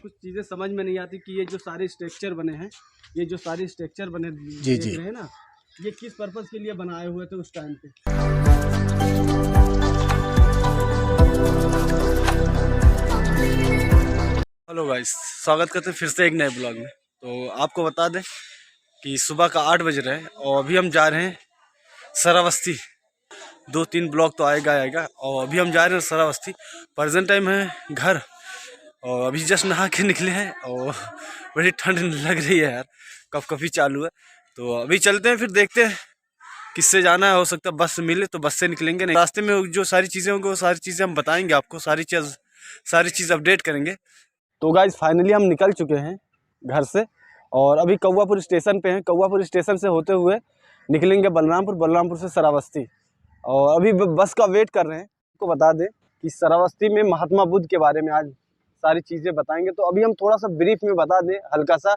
कुछ चीज़ें समझ में नहीं आती कि ये जो सारे स्ट्रक्चर बने हैं, ये जो सारे स्ट्रक्चर बने जी देख जी। रहे हैं ना, ये किस पर्पज़ के लिए बनाए हुए थे उस टाइम पे। हेलो गाइस, स्वागत करते हैं फिर से एक नए ब्लॉग में। तो आपको बता दें कि सुबह का 8 बज रहा है और अभी हम जा रहे हैं सरावस्ती। 2-3 ब्लॉग तो आएगा और अभी हम जा रहे हैं सरावस्ती। प्रेजेंट टाइम है घर और अभी जस्ट नहा के निकले हैं और बड़ी ठंड लग रही है यार, कभी चालू है। तो अभी चलते हैं, फिर देखते हैं किससे जाना है। हो सकता है बस से मिले तो बस से निकलेंगे, नहीं रास्ते में जो सारी चीज़ें होंगी वो सारी चीज़ें हम बताएंगे आपको, सारी चीज़ अपडेट करेंगे। तो गाइस फाइनली हम निकल चुके हैं घर से और अभी कौवापुर स्टेशन पे हैं। कौवापुर स्टेशन से होते हुए निकलेंगे बलरामपुर से सरावस्ती और अभी बस का वेट कर रहे हैं। आपको बता दें कि सरावस्ती में महात्मा बुद्ध के बारे में आज सारी चीज़ें बताएंगे। तो अभी हम थोड़ा सा ब्रीफ में बता दें हल्का सा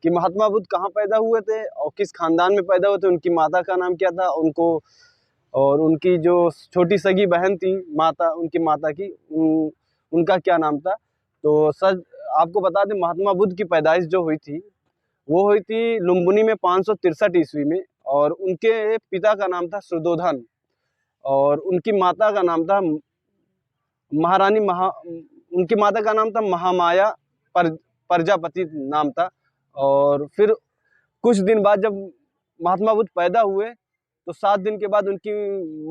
कि महात्मा बुद्ध कहाँ पैदा हुए थे और किस खानदान में पैदा हुए थे, उनकी माता का नाम क्या था, उनको और उनकी जो छोटी सगी बहन थी माता, उनकी माता की उनका क्या नाम था। तो सर आपको बता दें महात्मा बुद्ध की पैदाइश जो हुई थी वो हुई थी लुम्बिनी में 563 ईस्वी में और उनके पिता का नाम था शुद्धोधन और उनकी माता का नाम था महारानी उनकी माता का नाम था महामाया प्रजापति नाम था। और फिर कुछ दिन बाद जब महात्मा बुद्ध पैदा हुए तो 7 दिन के बाद उनकी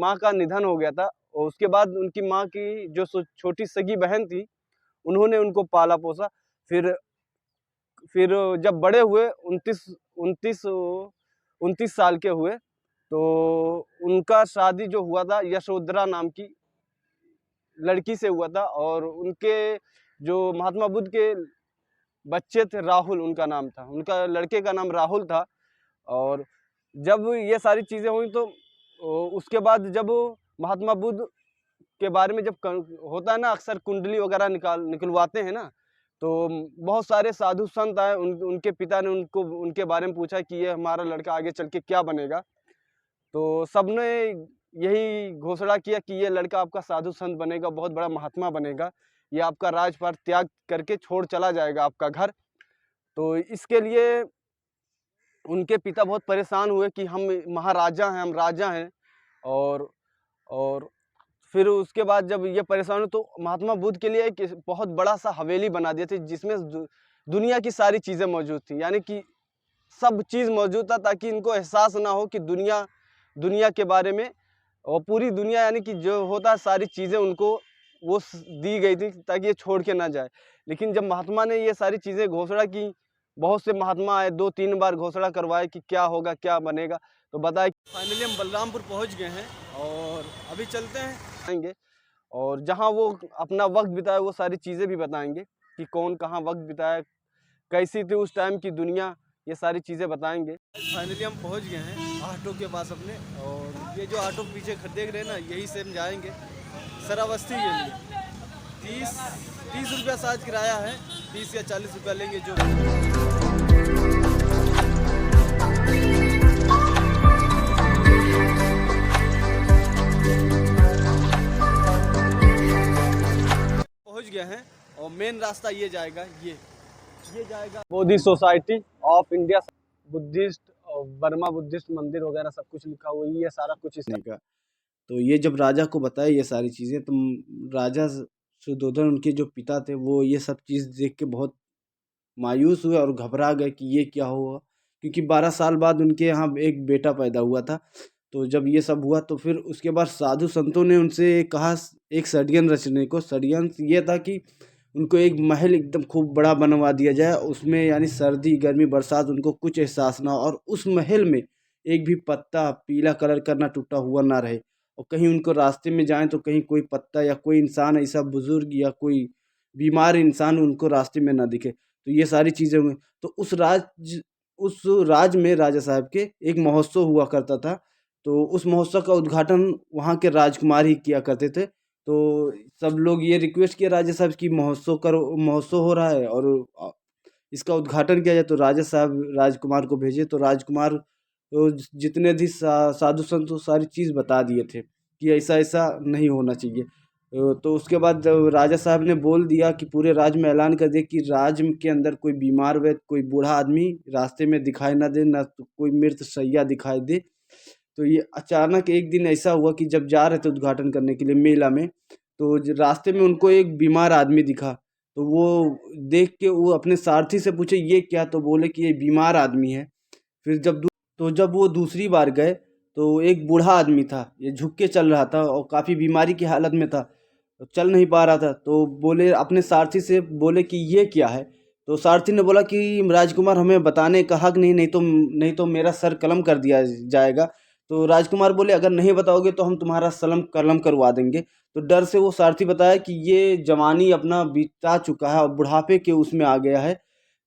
माँ का निधन हो गया था और उसके बाद उनकी माँ की जो छोटी सगी बहन थी उन्होंने उनको पाला पोसा। फिर जब बड़े हुए 29 साल के हुए तो उनका शादी जो हुआ था यशोधरा नाम की लड़की से हुआ था और उनके जो महात्मा बुद्ध के बच्चे थे राहुल उनका नाम था, उनका लड़के का नाम राहुल था। और जब ये सारी चीज़ें हुई तो उसके बाद जब महात्मा बुद्ध के बारे में जब होता है ना अक्सर कुंडली वगैरह निकलवाते हैं ना, तो बहुत सारे साधु संत आए, उनके पिता ने उनके बारे में पूछा कि ये हमारा लड़का आगे चल के क्या बनेगा। तो सबने यही घोषणा किया कि ये लड़का आपका साधु संत बनेगा, बहुत बड़ा महात्मा बनेगा, ये आपका राजपाट त्याग करके छोड़ चला जाएगा आपका घर। तो इसके लिए उनके पिता बहुत परेशान हुए कि हम महाराजा हैं, हम राजा हैं। और फिर उसके बाद जब ये परेशान हुए तो महात्मा बुद्ध के लिए एक बहुत बड़ा सा हवेली बना दिए थे जिसमें दुनिया की सारी चीज़ें मौजूद थी, यानी कि सब चीज़ मौजूद था ताकि इनको एहसास ना हो कि दुनिया के बारे में। और पूरी दुनिया यानी कि जो होता है सारी चीज़ें उनको वो दी गई थी ताकि ये छोड़ के ना जाए। लेकिन जब महात्मा ने ये सारी चीज़ें घोषणा की, बहुत से महात्मा आए, 2-3 बार घोषणा करवाए कि क्या होगा क्या बनेगा, तो बताए फाइनली हम बलरामपुर पहुंच गए हैं और अभी चलते हैं आएंगे और जहां वो अपना वक्त बिताए वो सारी चीज़ें भी बताएंगे कि कौन कहाँ वक्त बिताया, कैसी थी उस टाइम की दुनिया, ये सारी चीज़ें बताएंगे। फाइनली हम पहुंच गए हैं ऑटो के पास अपने और ये जो ऑटो पीछे देख रहे हैं ना यही से हम जाएंगे सरावस्ती के लिए। 30 रुपया शायद किराया है, 30 या 40 रुपया लेंगे जो। पहुंच गए हैं और मेन रास्ता ये जाएगा, ये जाएगा बोधि सोसाइटी ऑफ इंडिया, बुद्धिस्ट और बर्मा बुद्धिस्ट मंदिर वगैरह सब कुछ लिखा हुआ है, ये सारा कुछ इसने का। तो ये जब राजा को बताया ये सारी चीज़ें तो राजा शुद्धोधन उनके जो पिता थे वो ये सब चीज़ देख के बहुत मायूस हुए और घबरा गए कि ये क्या हुआ, क्योंकि 12 साल बाद उनके यहाँ एक बेटा पैदा हुआ था। तो जब ये सब हुआ तो फिर उसके बाद साधु संतों ने उनसे कहा एक षड्यंत्र रचने को। षड्यंत्र ये था कि उनको एक महल एकदम खूब बड़ा बनवा दिया जाए, उसमें यानी सर्दी गर्मी बरसात उनको कुछ एहसास ना हो और उस महल में एक भी पत्ता पीला कलर का ना टूटा हुआ ना रहे और कहीं उनको रास्ते में जाएं तो कहीं कोई पत्ता या कोई इंसान ऐसा बुजुर्ग या कोई बीमार इंसान उनको रास्ते में ना दिखे। तो ये सारी चीज़ें हुई। तो उस राज में राजा साहब के एक महोत्सव हुआ करता था, तो उस महोत्सव का उद्घाटन वहाँ के राजकुमार ही किया करते थे। तो सब लोग ये रिक्वेस्ट किया राजा साहब की महोत्सव हो रहा है और इसका उद्घाटन किया जाए, तो राजा साहब राजकुमार को भेजे। तो राजकुमार तो जितने भी साधु संत सारी चीज़ बता दिए थे कि ऐसा ऐसा नहीं होना चाहिए। तो उसके बाद जब राजा साहब ने बोल दिया कि पूरे राज्य में ऐलान कर दिया कि राज्य के अंदर कोई बीमार व्यक्ति, कोई बूढ़ा आदमी रास्ते में दिखाई ना दे, ना तो कोई मृत शैया दिखाई दे। तो ये अचानक एक दिन ऐसा हुआ कि जब जा रहे थे उद्घाटन करने के लिए मेला में, तो रास्ते में उनको एक बीमार आदमी दिखा। तो वो देख के वो अपने सारथी से पूछे ये क्या, तो बोले कि ये बीमार आदमी है। फिर जब वो दूसरी बार गए तो एक बूढ़ा आदमी था, ये झुक के चल रहा था और काफ़ी बीमारी की हालत में था, तो चल नहीं पा रहा था। तो बोले अपने सारथी से, बोले कि ये क्या है। तो सारथी ने बोला कि राजकुमार हमें बताने का हक नहीं, नहीं तो मेरा सर कलम कर दिया जाएगा। तो राजकुमार बोले अगर नहीं बताओगे तो हम तुम्हारा सलम कलम करवा देंगे। तो डर से वो सारथी बताया कि ये जवानी अपना बीता चुका है और बुढ़ापे के उसमें आ गया है।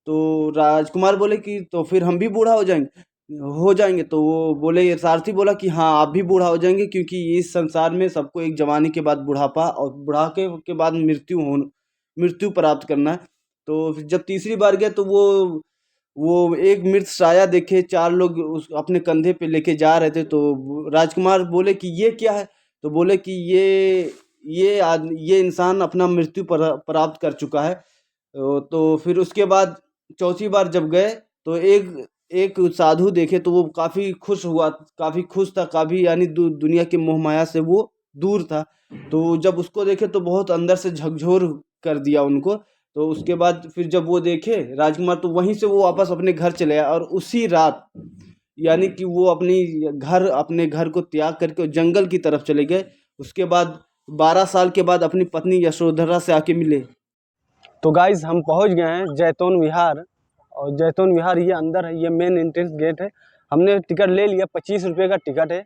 तो राजकुमार बोले कि तो फिर हम भी बूढ़ा हो जाएंगे। तो वो बोले, ये सारथी बोला कि हाँ आप भी बूढ़ा हो जाएंगे, क्योंकि इस संसार में सबको एक जवानी के बाद बुढ़ापा और बुढ़ापे के बाद मृत्यु प्राप्त करना है। तो फिर जब तीसरी बार गए तो वो एक मृत साया देखे, चार लोग उस अपने कंधे पे लेके जा रहे थे। तो राजकुमार बोले कि ये क्या है। तो बोले कि ये इंसान अपना मृत्यु प्राप्त कर चुका है। तो फिर उसके बाद चौथी बार जब गए तो एक एक साधु देखे, तो वो काफ़ी खुश था, काफ़ी यानी दुनिया के मोह माया से वो दूर था। तो जब उसको देखे तो बहुत अंदर से झकझोर कर दिया उनको। तो उसके बाद फिर जब वो देखे राजकुमार, तो वहीं से वो वापस अपने घर चले आए और उसी रात यानी कि वो अपने घर को त्याग करके जंगल की तरफ चले गए। उसके बाद 12 साल के बाद अपनी पत्नी यशोधरा से आके मिले। तो गाइज हम पहुंच गए हैं जैतून विहार, और जैतून विहार ये अंदर है, ये मेन एंट्रेंस गेट है। हमने टिकट ले लिया, 25 रुपये का टिकट है।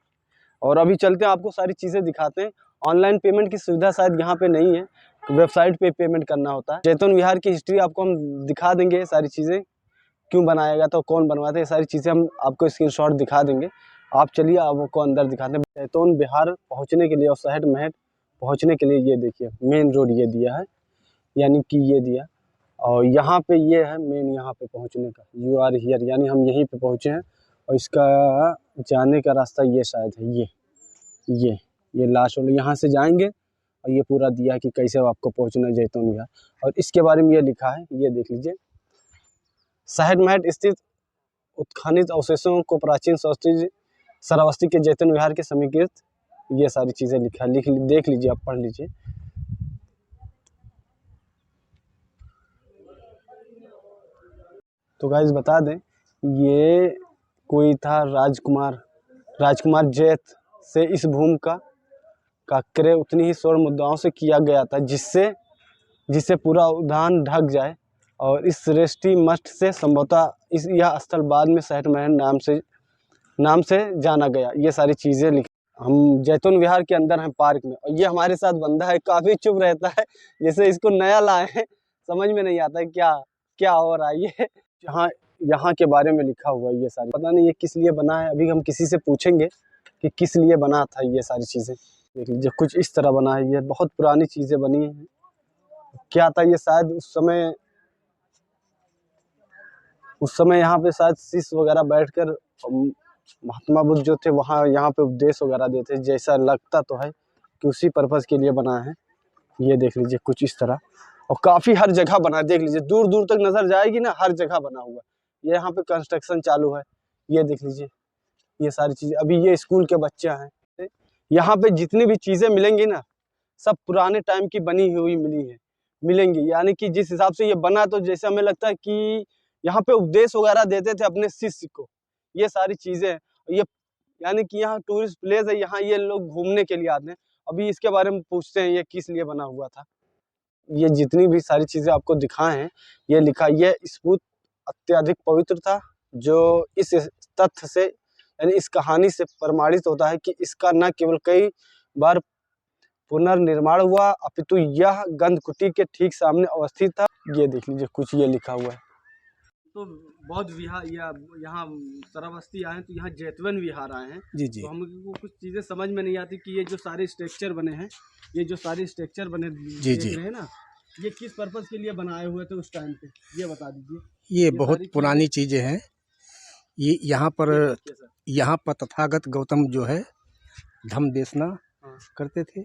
और अभी चलते हैं, आपको सारी चीज़ें दिखाते हैं। ऑनलाइन पेमेंट की सुविधा शायद यहाँ पे नहीं है, वेबसाइट पे पेमेंट करना होता है। जैतून विहार की हिस्ट्री आपको हम दिखा देंगे, सारी चीज़ें क्यों बनाया गया था, कौन बनवाते, ये सारी चीज़ें हम आपको स्क्रीनशॉट दिखा देंगे। आप चलिए आपको अंदर दिखाते हैं। जैतून विहार पहुँचने के लिए और शहर महल पहुँचने के लिए ये देखिए मेन रोड ये दिया है, यानी कि ये दिया। और यहाँ पे ये है मेन, यहाँ पे पहुँचने का यू आर हियर, यानी हम यहीं पे पहुँचे हैं। और इसका जाने का रास्ता ये शायद है, ये लास्ट वाला, यहाँ से जाएंगे और ये पूरा दिया कि कैसे आपको पहुँचना है जैतून विहार। और इसके बारे में ये लिखा है, ये देख लीजिए। शहर महल स्थित उत्खनित अवशेषों को प्राचीन श्रावस्ती के जैतून विहार के समीकृत, ये सारी चीज़ें लिखा है, देख लीजिए, आप पढ़ लीजिए। तो गाइस बता दें, ये कोई था राजकुमार जैत से इस भूमि का क्रय उतनी ही स्वर्ण मुद्राओं से किया गया था जिससे पूरा उद्यान ढक जाए। और इस रेस्टी मस्ट से संभवतः यह स्थल बाद में शहर महल नाम से जाना गया। ये सारी चीज़ें हम जैतून विहार के अंदर हैं पार्क में, और ये हमारे साथ बंदा है, काफ़ी चुप रहता है, जैसे इसको नया लाए हैं, समझ में नहीं आता है क्या हो रहा है। ये यहाँ के बारे में लिखा हुआ है, ये सारी पता नहीं ये किस लिए बना है। अभी हम किसी से पूछेंगे कि किस लिए बना था ये सारी चीज़ें। देख लीजिए कुछ इस तरह बना है, ये बहुत पुरानी चीज़ें बनी हैं। क्या था ये, शायद उस समय यहाँ पे शायद शिष्य वगैरह बैठकर महात्मा बुद्ध जो थे वहाँ यहाँ पे उपदेश वगैरह देते, जैसा लगता तो है कि उसी पर्पज़ के लिए बना है। ये देख लीजिए कुछ इस तरह, और काफ़ी हर जगह बना है, देख लीजिए दूर दूर तक नज़र जाएगी ना, हर जगह बना हुआ है। ये यहाँ पे कंस्ट्रक्शन चालू है, ये देख लीजिए, ये सारी चीज़ें। अभी ये स्कूल के बच्चे हैं, यहाँ पे जितनी भी चीज़ें मिलेंगी ना, सब पुराने टाइम की बनी हुई मिलेंगी। यानी कि जिस हिसाब से ये बना, तो जैसे हमें लगता है कि यहाँ पे उपदेश वगैरह देते थे अपने शिष्य को, ये सारी चीज़ें। ये यानी कि यहाँ टूरिस्ट प्लेस है, यहाँ ये लोग घूमने के लिए आते हैं। अभी इसके बारे में पूछते हैं ये किस लिए बना हुआ था। ये जितनी भी सारी चीज़ें आपको दिखाए हैं, ये लिखा, ये स्फूर्त अत्यधिक पवित्र था, जो इस तथ्य से यानी इस कहानी से प्रमाणित होता है कि इसका न केवल कई बार पुनर्निर्माण हुआ, अपितु यह गंधकुटी के ठीक सामने अवस्थित था। ये देख लीजिए कुछ ये लिखा हुआ है। तो बौद्ध विहार यहाँ श्रावस्ती आए हैं, तो यहाँ जैतून विहार आए हैं। जी। तो हमको कुछ चीज़ें समझ में नहीं आती कि ये जो सारे स्ट्रक्चर बने हैं, देख रहे हैं ना, ये किस पर्पज़ के लिए बनाए हुए थे उस टाइम पे, ये बता दीजिए। ये बहुत पुरानी चीज़ें हैं। ये यहाँ पर तथागत गौतम जो है धम्म देशना करते थे,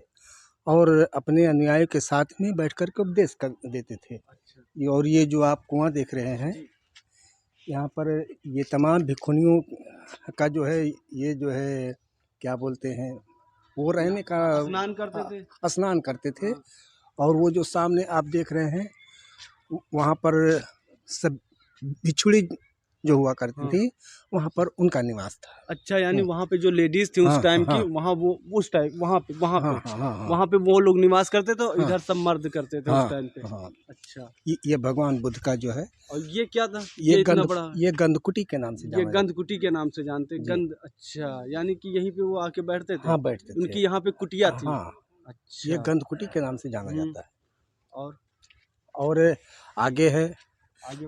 और अपने अनुयायियों के साथ में बैठ कर के उपदेश कर देते थे। अच्छा। और ये जो आप कुआं देख रहे हैं, यहाँ पर ये तमाम भिक्षुणियों का जो है, ये जो है क्या बोलते हैं, वो रहने का स्नान करते थे। स्नान करते थे। हाँ। और वो जो सामने आप देख रहे हैं, वहाँ पर सब बिछुड़ी जो हुआ करती हाँ। थी, वहाँ पर उनका निवास था। अच्छा, यानी वहाँ पे जो लेडीज थी उस टाइम की, वहाँ वो उस टाइम वहाँ पे वो लोग निवास करते थे, इधर सब मर्द करते थे उस टाइम पे। अच्छा, ये भगवान बुद्ध का जो है, और ये क्या था? ये इतना बड़ा, ये गंधकुटी के नाम से ये जाना गंधकुटी के नाम से जानते गंध। अच्छा, यानी कि यहीं पे वो आके बैठते थे। हाँ, बैठते थे। उनकी यहाँ पे कुटिया थी। हाँ, अच्छा, ये गंधकुटी के नाम से जाना जाता है। और आगे है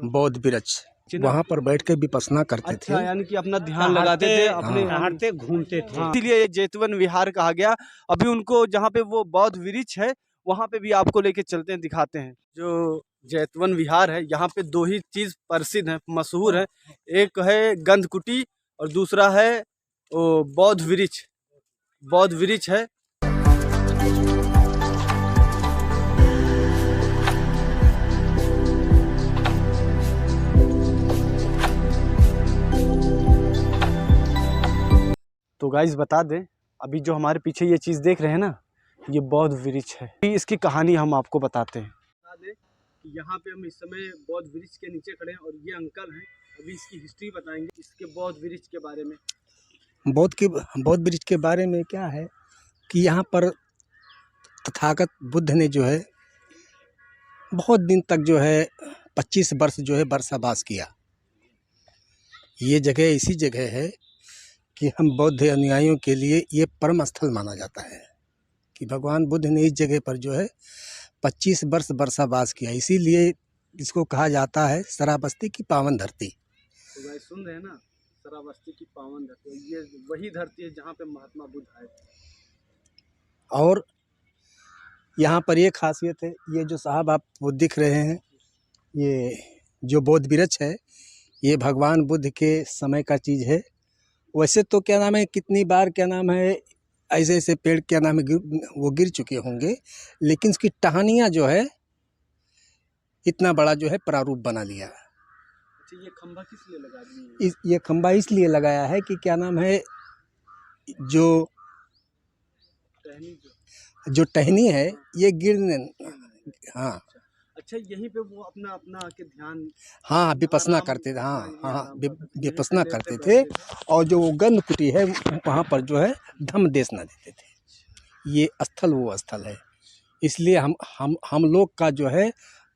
बौद्ध वृक्ष, वहाँ पर बैठ के विपश्यना करते थे। अच्छा, यानी कि अपना ध्यान लगाते थे, अपने टहलते घूमते थे। इसीलिए ये जेतवन विहार कहा गया। अभी उनको जहाँ पे वो बौद्ध वृक्ष है, वहाँ पे भी आपको लेके चलते हैं, दिखाते हैं। जो जेतवन विहार है, यहाँ पे दो ही चीज प्रसिद्ध है, मशहूर है। एक है गंधकुटी और दूसरा है वो बौद्ध वृक्ष। बौद्ध वृक्ष है। तो गाइस बता दें, अभी जो हमारे पीछे ये चीज़ देख रहे हैं ना, ये बौद्ध वृक्ष है। इसकी कहानी हम आपको बताते हैं। बता दें कि यहाँ पे हम इस समय बौद्ध वृक्ष के नीचे खड़े हैं और ये अंकल हैं, अभी इसकी हिस्ट्री बताएंगे, इसके बौद्ध वृक्ष के बारे में। बौद्ध वृक्ष के बारे में क्या है कि यहाँ पर तथागत बुद्ध ने जो है बहुत दिन तक जो है 25 वर्ष जो है बरसाबास किया। ये जगह ऐसी जगह है कि हम बौद्ध अनुयायियों के लिए ये परम स्थल माना जाता है कि भगवान बुद्ध ने इस जगह पर जो है 25 वर्ष बरसाबास किया। इसीलिए इसको कहा जाता है शराबस्ती की पावन धरती। तो गाइस सुन रहे हैं ना, शराबस्ती की पावन धरती, ये वही धरती है जहाँ पे महात्मा बुद्ध आए थे। और यहाँ पर ये खासियत है, ये जो साहब आप वो दिख रहे हैं, ये जो बौद्ध वृक्ष है, ये भगवान बुद्ध के समय का चीज़ है। वैसे तो क्या नाम है, कितनी बार क्या नाम है, ऐसे ऐसे पेड़ क्या नाम है वो गिर चुके होंगे, लेकिन उसकी टहनियाँ जो है इतना बड़ा जो है प्रारूप बना लिया। अच्छा, ये खंभा किस लिए लगा दिए? ये खंभा इसलिए लगाया है कि क्या नाम है, जो टहनी है ये गिरने। हाँ। अच्छा, यहीं पे वो अपना अपना आके ध्यान, हाँ, विपश्यना करते थे। हाँ, विपश्यना करते थे। और जो गंधकुटी है वहाँ पर जो है धम्म देश न देते थे। ये स्थल वो स्थल है। इसलिए हम लोग का जो है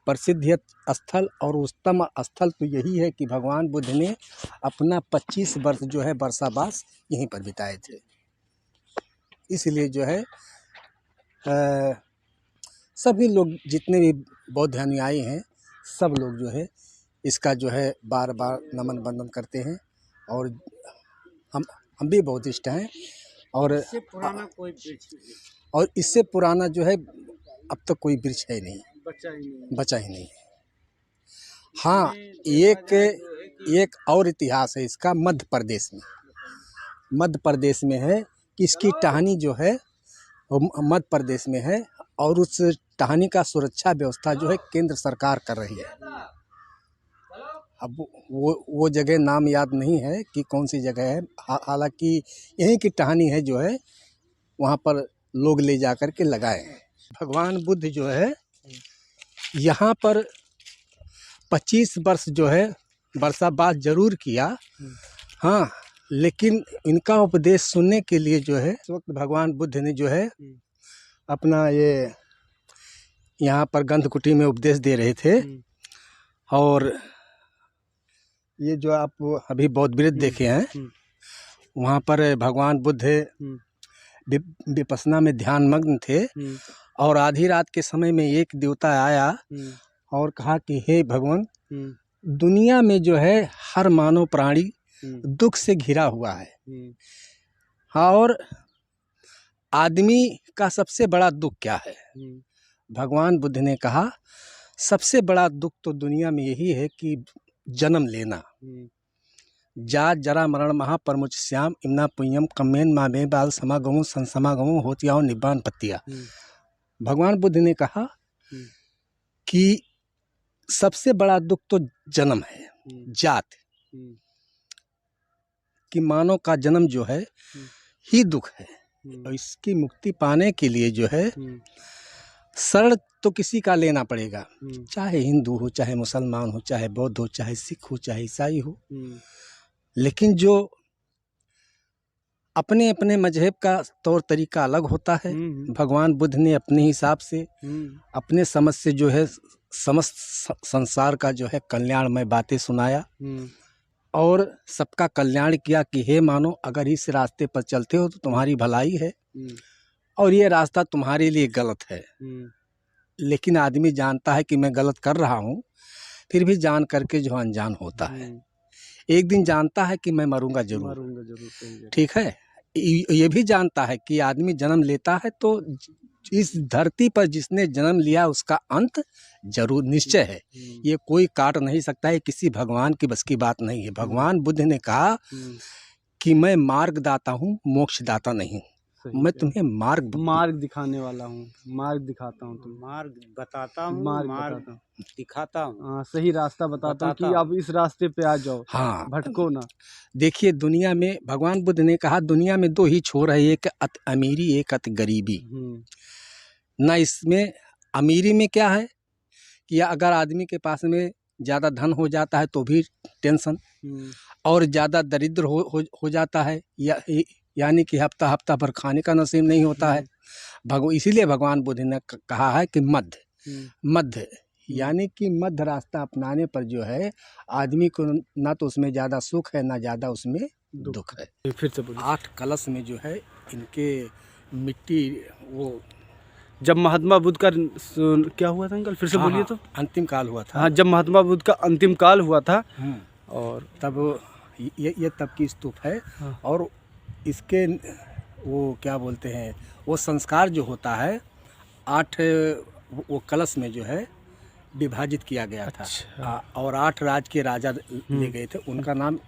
प्रसिद्ध स्थल और उत्तम स्थल तो यही है कि भगवान बुद्ध ने अपना 25 वर्ष जो है बरसाबास यहीं पर बिताए थे। इसलिए जो है सभी लोग जितने भी बौद्ध अनुयायी हैं, सब लोग जो है इसका जो है बार बार नमन वंदन करते हैं। और हम भी बौद्धिस्ट हैं। और इससे पुराना कोई वृक्ष नहीं, और इससे पुराना जो है अब तक कोई वृक्ष है नहीं, बचा ही नहीं। हाँ, एक और इतिहास है इसका, मध्य प्रदेश में है कि इसकी टहनी जो है मध्य प्रदेश में है, और उस टहनी का सुरक्षा व्यवस्था जो है केंद्र सरकार कर रही है। अब वो जगह नाम याद नहीं है कि कौन सी जगह है, हालांकि यहीं की टहनी है जो है, वहाँ पर लोग ले जा कर के लगाए। भगवान बुद्ध जो है यहाँ पर 25 वर्ष जो है बरसाबास जरूर किया। हाँ, लेकिन इनका उपदेश सुनने के लिए जो है इस वक्त भगवान बुद्ध ने जो है अपना ये यहाँ पर गंधकुटी में उपदेश दे रहे थे। और ये जो आप अभी बौद्ध वृक्ष देखे हैं, वहाँ पर भगवान बुद्ध विपश्यना में ध्यान मग्न थे। और आधी रात के समय में एक देवता आया और कहा कि हे भगवान, दुनिया में जो है हर मानव प्राणी दुख से घिरा हुआ है। हाँ, और आदमी का सबसे बड़ा दुख क्या है? भगवान बुद्ध ने कहा सबसे बड़ा दुख तो दुनिया में यही है कि जन्म लेना। जात जरा मरण महापरमुच श्याम इमना पुण्यम कमेन मामे बाल समागमो संसमागमो होतियाओ निब्बान पत्तिया। भगवान बुद्ध ने कहा हम्म, कि सबसे बड़ा दुख तो जन्म है, जात, हम्म, कि मानव का जन्म जो है ही दुख है। हम्म, और इसकी मुक्ति पाने के लिए जो है हम्म, शरण तो किसी का लेना पड़ेगा, हम्म, चाहे हिंदू हो, चाहे मुसलमान हो, चाहे बौद्ध हो, चाहे सिख हो, चाहे ईसाई हो। हम्म, लेकिन जो अपने अपने मजहब का तौर तरीका अलग होता है। हम्म, भगवान बुद्ध ने अपने हिसाब से, हम्म, अपने समझ से जो है समस्त संसार का जो है कल्याणमय बातें सुनाया हम्म, और सबका कल्याण किया कि हे मानो, अगर इस रास्ते पर चलते हो तो तुम्हारी भलाई है हम्म, और ये रास्ता तुम्हारे लिए गलत है। हम्म, लेकिन आदमी जानता है कि मैं गलत कर रहा हूँ, फिर भी जान करके जो अनजान होता है। एक दिन जानता है कि मैं मरूंगा जरूर, मारूंगा जरूर, सही है। ठीक है। ये भी जानता है कि आदमी जन्म लेता है तो इस धरती पर जिसने जन्म लिया उसका अंत जरूर निश्चय है। ये कोई काट नहीं सकता है, किसी भगवान की बस की बात नहीं है। भगवान बुद्ध ने कहा कि मैं मार्गदाता हूँ, मोक्षदाता नहीं। मैं तुम्हें मार्ग दिखाने वाला हूँ, मार्ग दिखाता हूँ, तुम मार्ग बताता हूँ, मार्ग मार्ग बताता हूँ। दिखाता हूँ। हाँ, सही रास्ता बताता हूँ कि बताता आप इस रास्ते पे आ जाओ, हाँ, भटको ना। देखिए दुनिया में भगवान बुद्ध ने कहा दुनिया में दो ही छोर है, एक अति अमीरी, एक अति गरीबी। ना इसमें अमीरी में क्या है कि अगर आदमी के पास में ज़्यादा धन हो जाता है तो भी टेंशन, और ज़्यादा दरिद्र हो जाता है, यानी कि हफ्ता हफ्ता भर खाने का नसीब नहीं होता है। इसीलिए भगवान बुद्ध ने कहा है कि मध्य यानी कि मध्य रास्ता अपनाने पर जो है आदमी को ना तो उसमें ज़्यादा सुख है, ना ज़्यादा उसमें दुख है। फिर से बोलिए। 8 कलश में जो है इनके मिट्टी, वो जब महात्मा बुद्ध का क्या हुआ था अंकल, फिर से बोलिए तो। अंतिम काल हुआ था। हाँ, जब महात्मा बुद्ध का अंतिम काल हुआ था और तब ये तब की स्तूप है। हाँ। और इसके वो क्या बोलते हैं, वो संस्कार जो होता है 8 वो कलश में जो है विभाजित किया गया था। अच्छा। और 8 राज के राजा ले गए थे, उनका नाम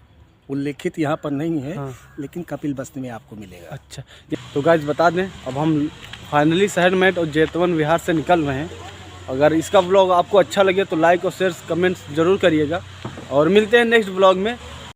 उल्लेखित यहाँ पर नहीं है। हाँ। लेकिन कपिलवस्तु में आपको मिलेगा। अच्छा, तो गाइस बता दें, अब हम फाइनली शहर मेट और जेतवन विहार से निकल रहे हैं। अगर इसका ब्लॉग आपको अच्छा लगे तो लाइक और शेयर कमेंट्स ज़रूर करिएगा और मिलते हैं नेक्स्ट ब्लॉग में।